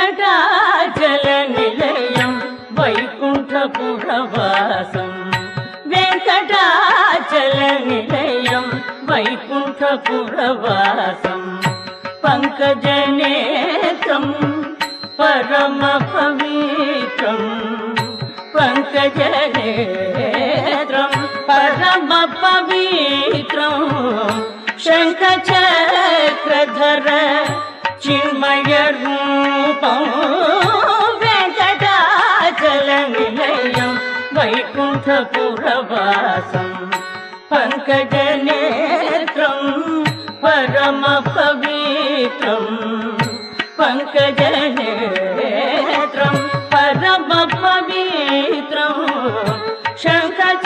वेङ्कटाचलनिलयं वैकुण्ठपुरवासं वेङ्कटाचलनिलयं वैकुण्ठपुरवासं पङ्कजनेत्रं परमपवित्रं पङ्कजनेत्रं परमपवित्रं शङ्खचक्रधर चिन्मयरूपं वेङ्कटाचलनिलयं वैकुण्ठपुरवासं पङ्कजनेत्रं परमपवित्रं पङ्कजनेत्रं परमपवित्रं शङ्खचक्रधर